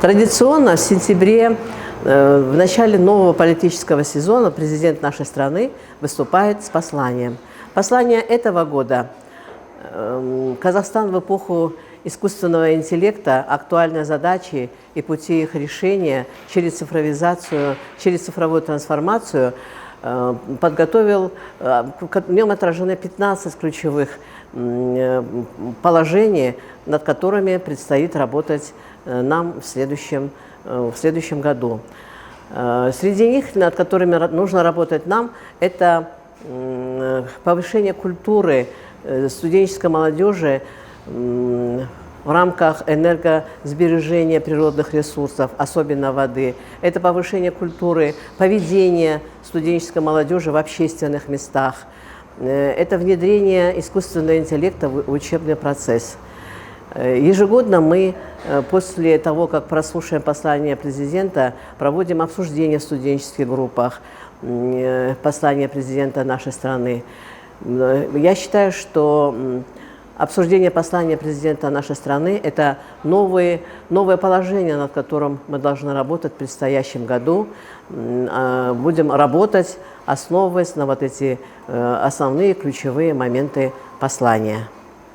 Традиционно в сентябре, в начале нового политического сезона, президент нашей страны выступает с посланием. Послание этого года «Казахстан в эпоху искусственного интеллекта. Актуальные задачи и пути их решения через цифровизацию, через цифровую трансформацию» подготовил, в нем отражены 15 ключевых положений, над которыми предстоит работать нам в следующем году. Среди них, над которыми нужно работать нам, это повышение культуры студенческой молодежи в рамках энергосбережения природных ресурсов, особенно воды. Это повышение культуры поведения студенческой молодежи в общественных местах. Это внедрение искусственного интеллекта в учебный процесс. Ежегодно мы, после того, как прослушаем послание президента, проводим обсуждение в студенческих группах послания президента нашей страны. Я считаю, что обсуждение послания президента нашей страны – это новое положение, над которым мы должны работать в предстоящем году. Будем работать, основываясь на вот эти основные ключевые моменты послания.